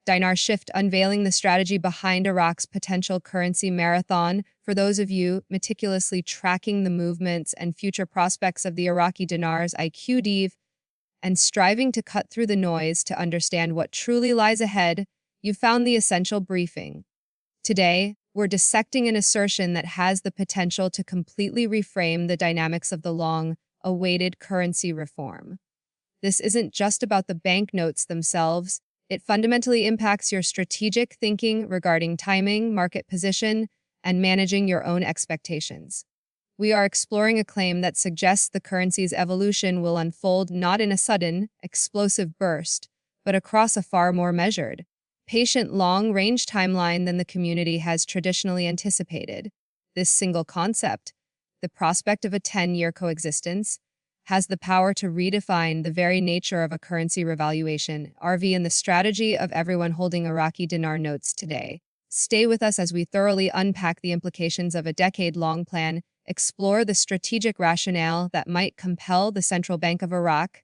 Dinar Shift unveiling the strategy behind Iraq's potential currency marathon. For those of you meticulously tracking the movements and future prospects of the Iraqi Dinar's IQ and striving to cut through the noise to understand what truly lies ahead, you found the essential briefing. Today, we're dissecting an assertion that has the potential to completely reframe the dynamics of the long-awaited currency reform. This isn't just about the banknotes themselves. It fundamentally impacts your strategic thinking regarding timing, market position, and managing your own expectations. We are exploring a claim that suggests the currency's evolution will unfold not in a sudden, explosive burst, but across a far more measured, patient, long-range timeline than the community has traditionally anticipated. This single concept, the prospect of a 10-year coexistence, has the power to redefine the very nature of a currency revaluation, RV, and the strategy of everyone holding Iraqi dinar notes today. Stay with us as we thoroughly unpack the implications of a decade-long plan, explore the strategic rationale that might compel the Central Bank of Iraq,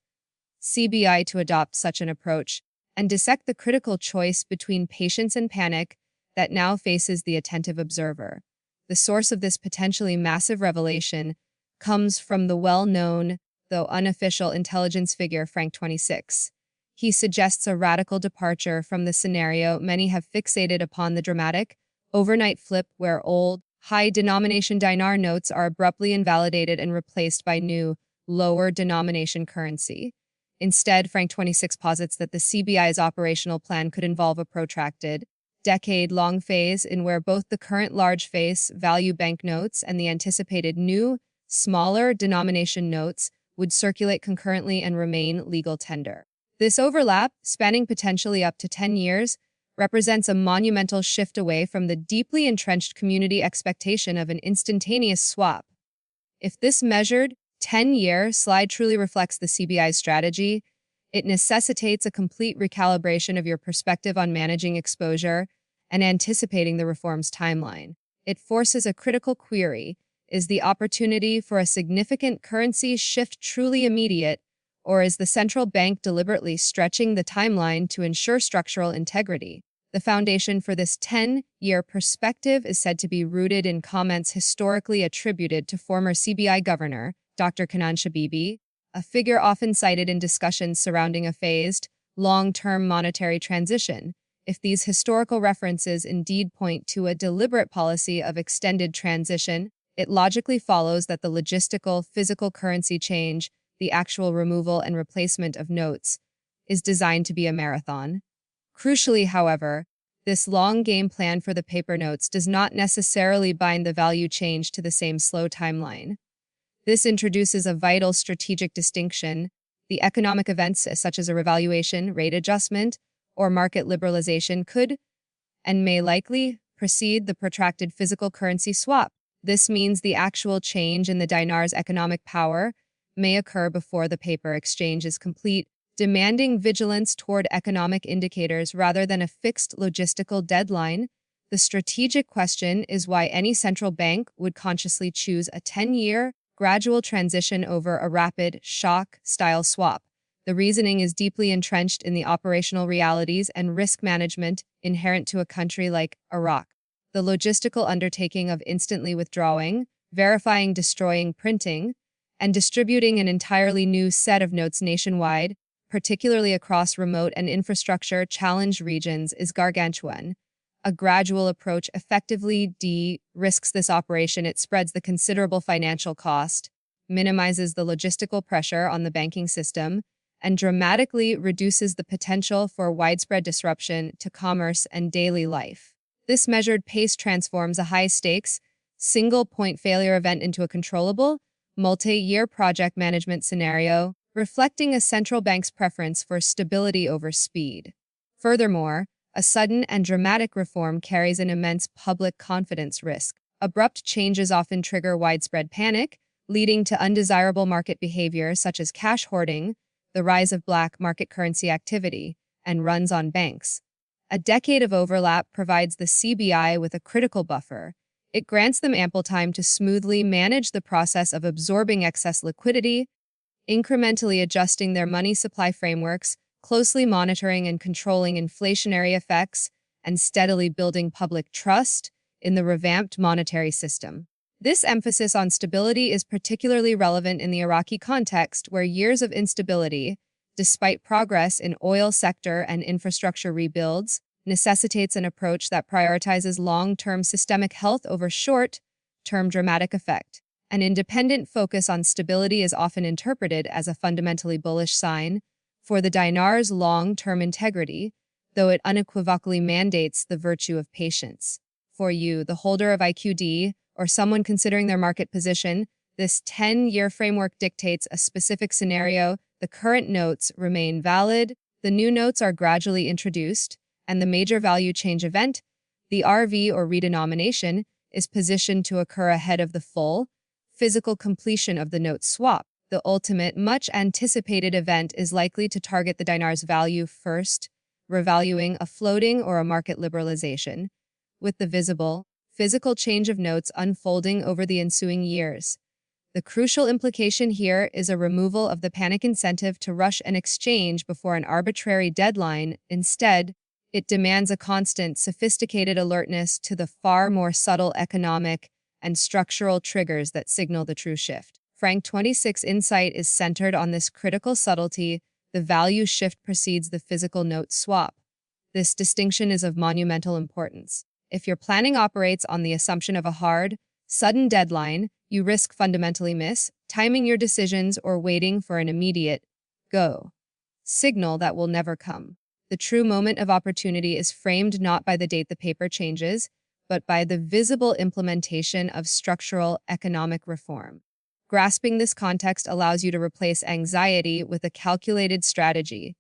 CBI, to adopt such an approach, and dissect the critical choice between patience and panic that now faces the attentive observer. The source of this potentially massive revelation comes from the well-known, though unofficial, intelligence figure Frank26. He suggests a radical departure from the scenario many have fixated upon: the dramatic, overnight flip where old, high-denomination dinar notes are abruptly invalidated and replaced by new, lower-denomination currency. Instead, Frank26 posits that the CBI's operational plan could involve a protracted, decade-long phase in where both the current large face value banknotes and the anticipated new, smaller denomination notes would circulate concurrently and remain legal tender. This overlap, spanning potentially up to 10 years, represents a monumental shift away from the deeply entrenched community expectation of an instantaneous swap. If this measured, 10-year slide truly reflects the CBI's strategy, it necessitates a complete recalibration of your perspective on managing exposure and anticipating the reform's timeline. It forces a critical query: is the opportunity for a significant currency shift truly immediate, or is the central bank deliberately stretching the timeline to ensure structural integrity? The foundation for this 10-year perspective is said to be rooted in comments historically attributed to former CBI Governor Dr. Kenan Shabibi, a figure often cited in discussions surrounding a phased, long-term monetary transition. If these historical references indeed point to a deliberate policy of extended transition, it logically follows that the logistical, physical currency change, the actual removal and replacement of notes, is designed to be a marathon. Crucially, however, this long-game plan for the paper notes does not necessarily bind the value change to the same slow timeline. This introduces a vital strategic distinction. The economic events such as a revaluation, rate adjustment, or market liberalization could, and may likely, precede the protracted physical currency swap. This means the actual change in the dinar's economic power may occur before the paper exchange is complete, demanding vigilance toward economic indicators rather than a fixed logistical deadline. The strategic question is why any central bank would consciously choose a 10-year, gradual transition over a rapid, shock-style swap. The reasoning is deeply entrenched in the operational realities and risk management inherent to a country like Iraq. The logistical undertaking of instantly withdrawing, verifying, destroying, printing, and distributing an entirely new set of notes nationwide, particularly across remote and infrastructure-challenged regions, is gargantuan. A gradual approach effectively de-risks this operation. It spreads the considerable financial cost, minimizes the logistical pressure on the banking system, and dramatically reduces the potential for widespread disruption to commerce and daily life. This measured pace transforms a high-stakes, single-point failure event into a controllable, multi-year project management scenario, reflecting a central bank's preference for stability over speed. Furthermore, a sudden and dramatic reform carries an immense public confidence risk. Abrupt changes often trigger widespread panic, leading to undesirable market behavior such as cash hoarding, the rise of black market currency activity, and runs on banks. A decade of overlap provides the CBI with a critical buffer. It grants them ample time to smoothly manage the process of absorbing excess liquidity, incrementally adjusting their money supply frameworks closely monitoring and controlling inflationary effects and steadily building public trust in the revamped monetary system. This emphasis on stability is particularly relevant in the Iraqi context, where years of instability, despite progress in oil sector and infrastructure rebuilds, necessitates an approach that prioritizes long-term systemic health over short-term dramatic effect. An independent focus on stability is often interpreted as a fundamentally bullish sign for the dinar's long-term integrity, though it unequivocally mandates the virtue of patience. For you, the holder of IQD, or someone considering their market position, this 10-year framework dictates a specific scenario. The current notes remain valid, the new notes are gradually introduced, and the major value change event, the RV or redenomination, is positioned to occur ahead of the full, physical completion of the note swap. The ultimate, much-anticipated event is likely to target the dinar's value first, revaluing a floating or a market liberalization, with the visible, physical change of notes unfolding over the ensuing years. The crucial implication here is a removal of the panic incentive to rush an exchange before an arbitrary deadline. Instead, it demands a constant, sophisticated alertness to the far more subtle economic and structural triggers that signal the true shift. Frank26 insight is centered on this critical subtlety. The value shift precedes the physical note swap. This distinction is of monumental importance. If your planning operates on the assumption of a hard, sudden deadline, you risk fundamentally timing your decisions or waiting for an immediate go signal that will never come. The true moment of opportunity is framed not by the date the paper changes, but by the visible implementation of structural economic reform. Grasping this context allows you to replace anxiety with a calculated strategy.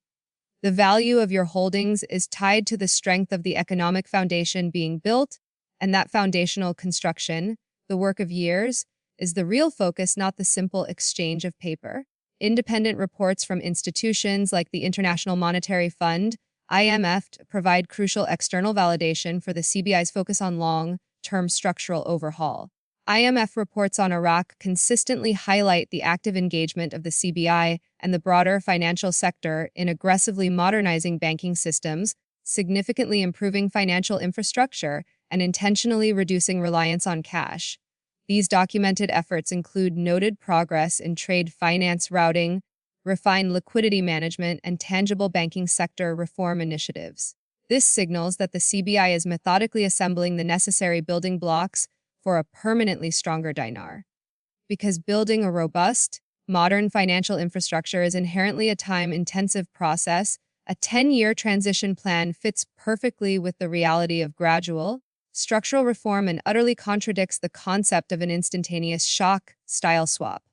The value of your holdings is tied to the strength of the economic foundation being built, and that foundational construction, the work of years, is the real focus, not the simple exchange of paper. Independent reports from institutions like the International Monetary Fund, IMF, provide crucial external validation for the CBI's focus on long-term structural overhaul. IMF reports on Iraq consistently highlight the active engagement of the CBI and the broader financial sector in aggressively modernizing banking systems, significantly improving financial infrastructure, and intentionally reducing reliance on cash. These documented efforts include noted progress in trade finance routing, refined liquidity management, and tangible banking sector reform initiatives. This signals that the CBI is methodically assembling the necessary building blocks for a permanently stronger dinar. Because building a robust, modern financial infrastructure is inherently a time-intensive process, a 10-year transition plan fits perfectly with the reality of gradual, structural reform and utterly contradicts the concept of an instantaneous shock-style swap.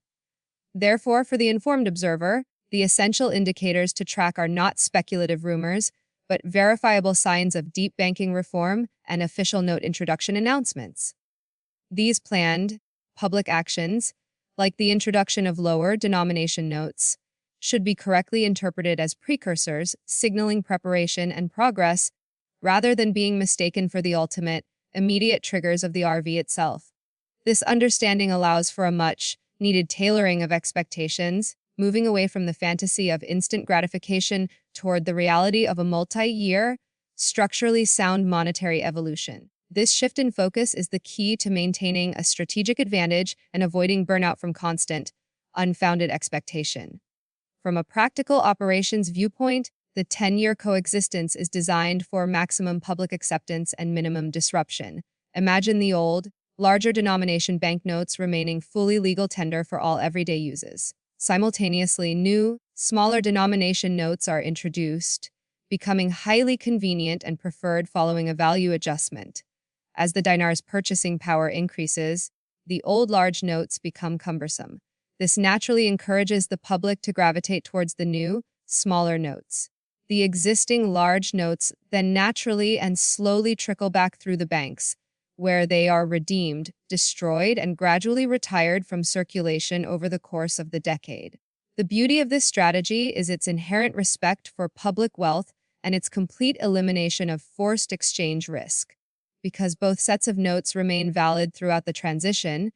Therefore, for the informed observer, the essential indicators to track are not speculative rumors, but verifiable signs of deep banking reform and official note introduction announcements. These planned, public actions, like the introduction of lower denomination notes, should be correctly interpreted as precursors, signaling preparation and progress, rather than being mistaken for the ultimate, immediate triggers of the RV itself. This understanding allows for a much-needed tailoring of expectations, moving away from the fantasy of instant gratification toward the reality of a multi-year, structurally sound monetary evolution. This shift in focus is the key to maintaining a strategic advantage and avoiding burnout from constant, unfounded expectation. From a practical operations viewpoint, the 10-year coexistence is designed for maximum public acceptance and minimum disruption. Imagine the old, larger denomination banknotes remaining fully legal tender for all everyday uses. Simultaneously, new, smaller denomination notes are introduced, becoming highly convenient and preferred following a value adjustment. As the dinar's purchasing power increases, the old large notes become cumbersome. This naturally encourages the public to gravitate towards the new, smaller notes. The existing large notes then naturally and slowly trickle back through the banks, where they are redeemed, destroyed, and gradually retired from circulation over the course of the decade. The beauty of this strategy is its inherent respect for public wealth and its complete elimination of forced exchange risk. Because both sets of notes remain valid throughout the transition,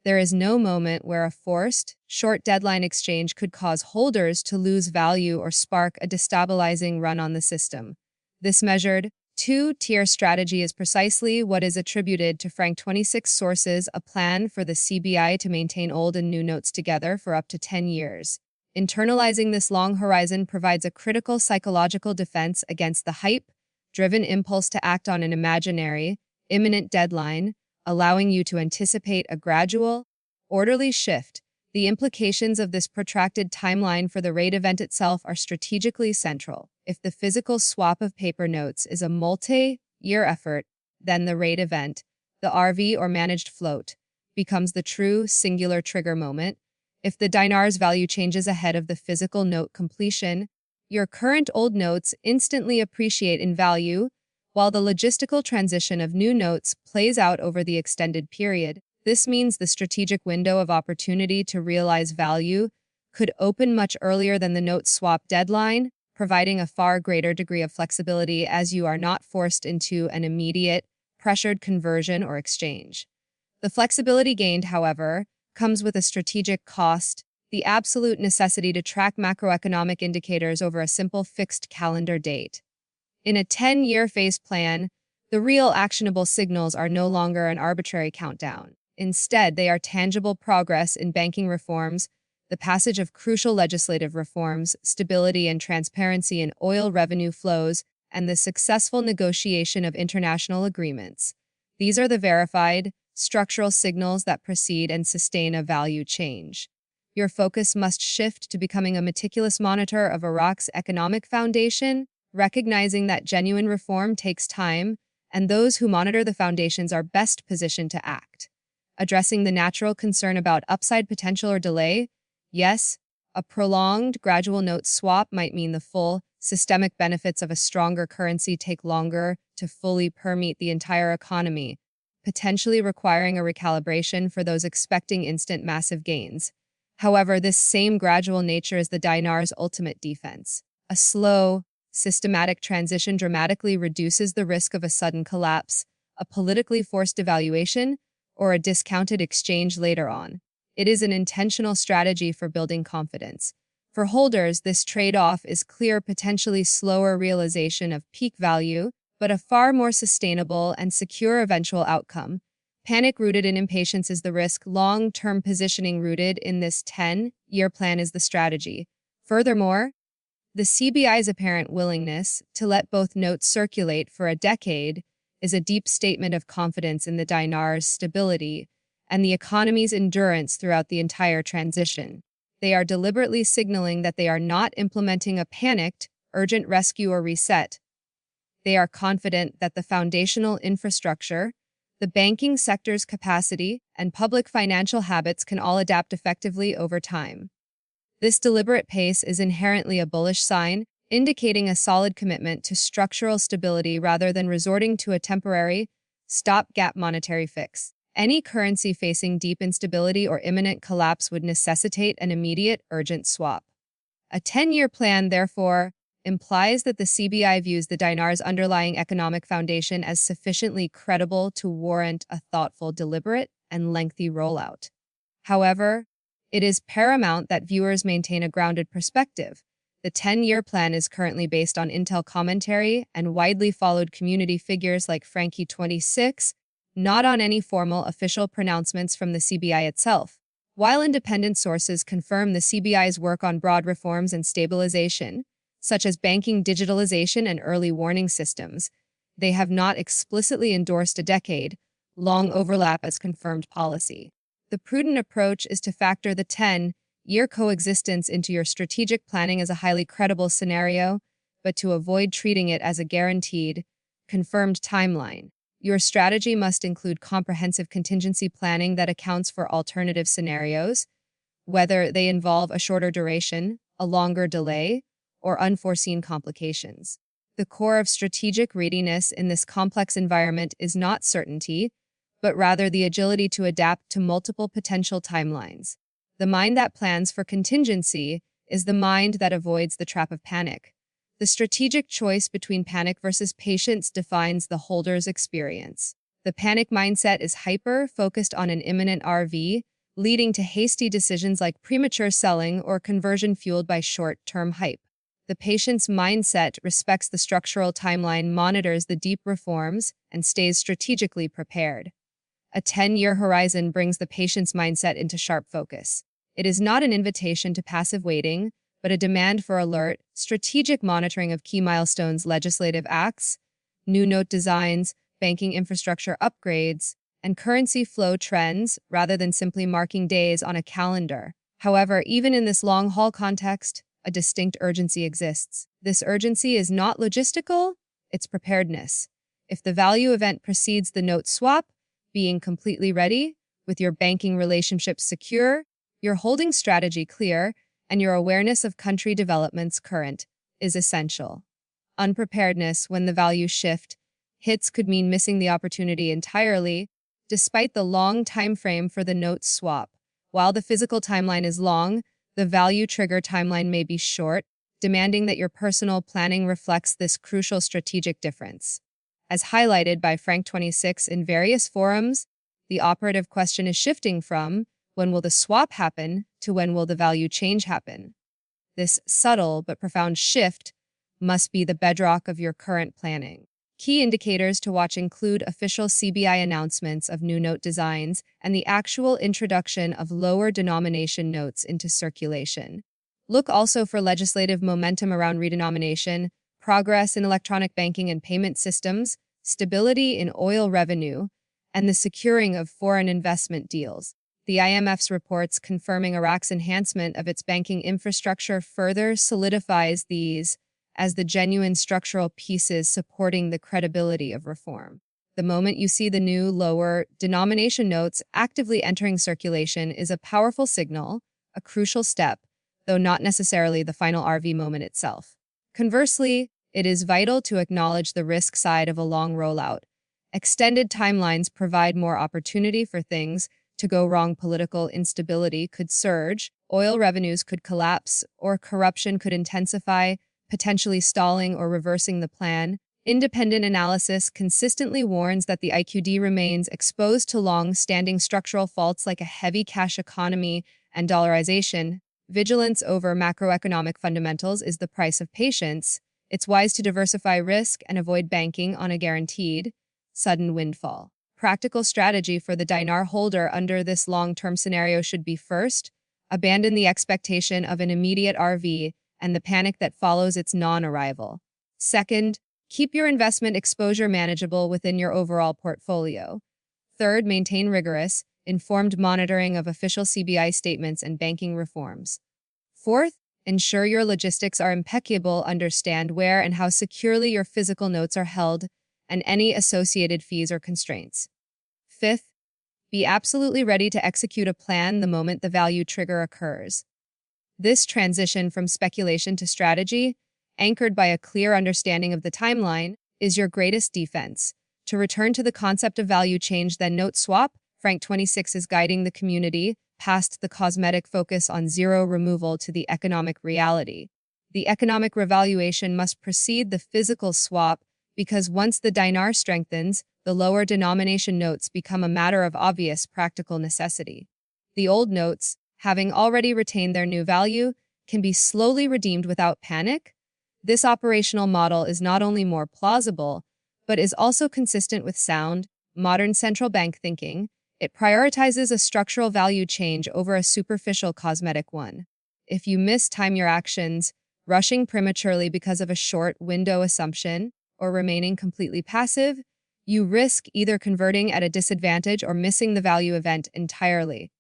There is no moment where a forced, short deadline exchange could cause holders to lose value or spark a destabilizing run on the system. This measured, two-tier strategy is precisely what is attributed to Frank26 sources, a plan for the CBI to maintain old and new notes together for up to 10 years. Internalizing this long horizon provides a critical psychological defense against the hype-driven impulse to act on an imaginary, imminent deadline, allowing you to anticipate a gradual, orderly shift. The implications of this protracted timeline for the rate event itself are strategically central. If the physical swap of paper notes is a multi-year effort, then the rate event, the RV or managed float, becomes the true singular trigger moment. If the dinar's value changes ahead of the physical note completion, your current old notes instantly appreciate in value, while the logistical transition of new notes plays out over the extended period. This means the strategic window of opportunity to realize value could open much earlier than the note swap deadline, providing a far greater degree of flexibility as you are not forced into an immediate, pressured conversion or exchange. The flexibility gained, however, comes with a strategic cost, the absolute necessity to track macroeconomic indicators over a simple fixed calendar date. In a 10-year phase plan, the real actionable signals are no longer an arbitrary countdown. Instead, they are tangible progress in banking reforms, the passage of crucial legislative reforms, stability and transparency in oil revenue flows, and the successful negotiation of international agreements. These are the verified, structural signals that precede and sustain a value change. Your focus must shift to becoming a meticulous monitor of Iraq's economic foundation, recognizing that genuine reform takes time, and those who monitor the foundations are best positioned to act. Addressing the natural concern about upside potential or delay, yes, a prolonged, gradual note swap might mean the full, systemic benefits of a stronger currency take longer to fully permeate the entire economy, potentially requiring a recalibration for those expecting instant massive gains. However, this same gradual nature is the dinar's ultimate defense. A slow, systematic transition dramatically reduces the risk of a sudden collapse, a politically forced devaluation, or a discounted exchange later on. It is an intentional strategy for building confidence. For holders, this trade-off is clear, potentially slower realization of peak value, but a far more sustainable and secure eventual outcome. Panic rooted in impatience is the risk, long-term positioning rooted in this 10-year plan is the strategy. Furthermore, the CBI's apparent willingness to let both notes circulate for a decade is a deep statement of confidence in the dinar's stability and the economy's endurance throughout the entire transition. They are deliberately signaling that they are not implementing a panicked, urgent rescue or reset. They are confident that the foundational infrastructure, the banking sector's capacity, and public financial habits can all adapt effectively over time. This deliberate pace is inherently a bullish sign, indicating a solid commitment to structural stability rather than resorting to a temporary, stopgap monetary fix. Any currency facing deep instability or imminent collapse would necessitate an immediate, urgent swap. A 10-year plan, therefore, implies that the CBI views the dinar's underlying economic foundation as sufficiently credible to warrant a thoughtful, deliberate, and lengthy rollout. However, it is paramount that viewers maintain a grounded perspective. The 10-year plan is currently based on intel commentary and widely followed community figures like Frank26, not on any formal official pronouncements from the CBI itself. While independent sources confirm the CBI's work on broad reforms and stabilization, such as banking digitalization and early warning systems, they have not explicitly endorsed a decade-long overlap as confirmed policy. The prudent approach is to factor the 10-year coexistence into your strategic planning as a highly credible scenario, but to avoid treating it as a guaranteed, confirmed timeline. Your strategy must include comprehensive contingency planning that accounts for alternative scenarios, whether they involve a shorter duration, a longer delay, or unforeseen complications. The core of strategic readiness in this complex environment is not certainty, but rather the agility to adapt to multiple potential timelines. The mind that plans for contingency is the mind that avoids the trap of panic. The strategic choice between panic versus patience defines the holder's experience. The panic mindset is hyper-focused on an imminent RV, leading to hasty decisions like premature selling or conversion fueled by short-term hype. The patient's mindset respects the structural timeline, monitors the deep reforms, and stays strategically prepared. A 10-year horizon brings the patient's mindset into sharp focus. It is not an invitation to passive waiting, but a demand for alert, strategic monitoring of key milestones, legislative acts, new note designs, banking infrastructure upgrades, and currency flow trends rather than simply marking days on a calendar. However, even in this long-haul context, a distinct urgency exists. This urgency is not logistical, it's preparedness. If the value event precedes the note swap, being completely ready, with your banking relationships secure, your holding strategy clear, and your awareness of country developments current, is essential. Unpreparedness when the value shift hits could mean missing the opportunity entirely, despite the long time frame for the note swap. While the physical timeline is long, the value trigger timeline may be short, demanding that your personal planning reflects this crucial strategic difference. As highlighted by Frank26 in various forums, the operative question is shifting from when will the swap happen to when will the value change happen. This subtle but profound shift must be the bedrock of your current planning. Key indicators to watch include official CBI announcements of new note designs and the actual introduction of lower denomination notes into circulation. Look also for legislative momentum around redenomination, progress in electronic banking and payment systems, stability in oil revenue, and the securing of foreign investment deals. The IMF's reports confirming Iraq's enhancement of its banking infrastructure further solidifies these as the genuine structural pieces supporting the credibility of reform. The moment you see the new, lower denomination notes actively entering circulation is a powerful signal, a crucial step, though not necessarily the final RV moment itself. Conversely, it is vital to acknowledge the risk side of a long rollout. Extended timelines provide more opportunity for things to go wrong. Political instability could surge, oil revenues could collapse, or corruption could intensify, potentially stalling or reversing the plan. Independent analysis consistently warns that the IQD remains exposed to long-standing structural faults like a heavy cash economy and dollarization. Vigilance over macroeconomic fundamentals is the price of patience. It's wise to diversify risk and avoid banking on a guaranteed, sudden windfall. Practical strategy for the Dinar holder under this long-term scenario should be: first, abandon the expectation of an immediate RV and the panic that follows its non-arrival. Second, keep your investment exposure manageable within your overall portfolio. Third, maintain rigorous, informed monitoring of official CBI statements and banking reforms. Fourth, ensure your logistics are impeccable, understand where and how securely your physical notes are held, and any associated fees or constraints. Fifth, be absolutely ready to execute a plan the moment the value trigger occurs. This transition from speculation to strategy, anchored by a clear understanding of the timeline, is your greatest defense. To return to the concept of value change, then note swap, Frank26 is guiding the community past the cosmetic focus on zero removal to the economic reality. The economic revaluation must precede the physical swap because once the dinar strengthens, the lower denomination notes become a matter of obvious practical necessity. The old notes, having already retained their new value, can be slowly redeemed without panic. This operational model is not only more plausible, but is also consistent with sound, modern central bank thinking. It prioritizes a structural value change over a superficial cosmetic one. If you mistime your actions, rushing prematurely because of a short window assumption, or remaining completely passive, you risk either converting at a disadvantage or missing the value event entirely.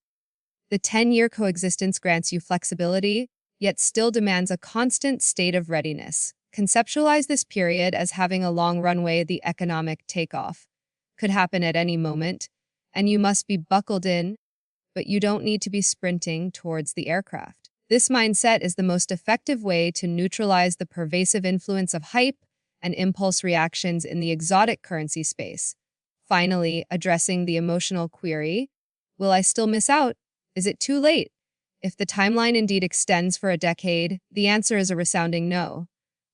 The 10-year coexistence grants you flexibility, yet still demands a constant state of readiness. Conceptualize this period as having a long runway. The economic takeoff could happen at any moment, and you must be buckled in, but you don't need to be sprinting towards the aircraft. This mindset is the most effective way to neutralize the pervasive influence of hype and impulse reactions in the exotic currency space. Finally, addressing the emotional query, will I still miss out? Is it too late? If the timeline indeed extends for a decade, the answer is a resounding no.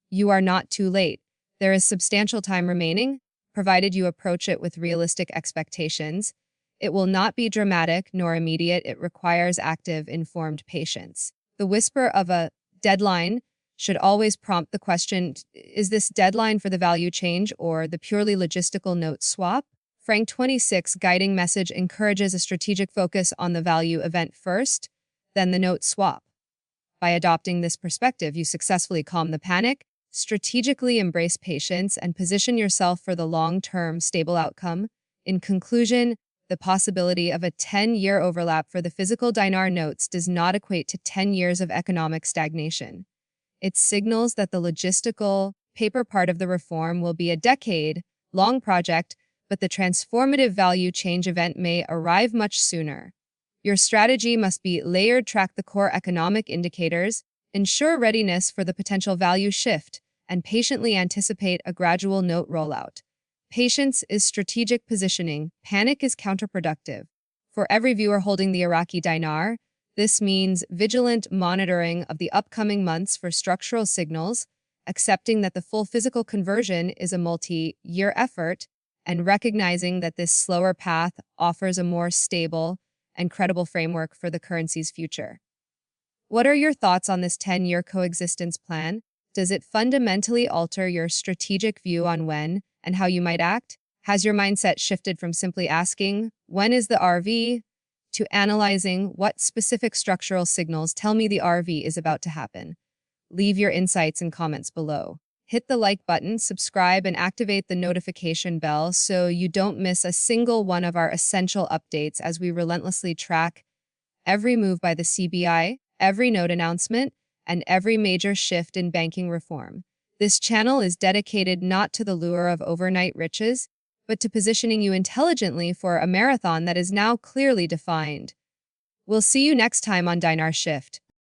You are not too late. There is substantial time remaining, provided you approach it with realistic expectations. It will not be dramatic nor immediate. It requires active, informed patience. The whisper of a deadline should always prompt the question, is this deadline for the value change or the purely logistical note swap? Frank26 guiding message encourages a strategic focus on the value event first, then the note swap. By adopting this perspective, you successfully calm the panic, strategically embrace patience, and position yourself for the long-term stable outcome. In conclusion, the possibility of a 10-year overlap for the physical dinar notes does not equate to 10 years of economic stagnation. It signals that the logistical, paper part of the reform will be a decade-long project, but the transformative value change event may arrive much sooner. Your strategy must be layered, track the core economic indicators, ensure readiness for the potential value shift, and patiently anticipate a gradual note rollout. Patience is strategic positioning. Panic is counterproductive. For every viewer holding the Iraqi Dinar, this means vigilant monitoring of the upcoming months for structural signals, accepting that the full physical conversion is a multi-year effort, and recognizing that this slower path offers a more stable and credible framework for the currency's future. What are your thoughts on this 10-year coexistence plan? Does it fundamentally alter your strategic view on when and how you might act? Has your mindset shifted from simply asking, when is the RV, to analyzing what specific structural signals tell me the RV is about to happen? Leave your insights in comments below. Hit the like button, subscribe, and activate the notification bell so you don't miss a single one of our essential updates as we relentlessly track every move by the CBI, every note announcement, and every major shift in banking reform. This channel is dedicated not to the lure of overnight riches, but to positioning you intelligently for a marathon that is now clearly defined. We'll see you next time on Dinar Shift.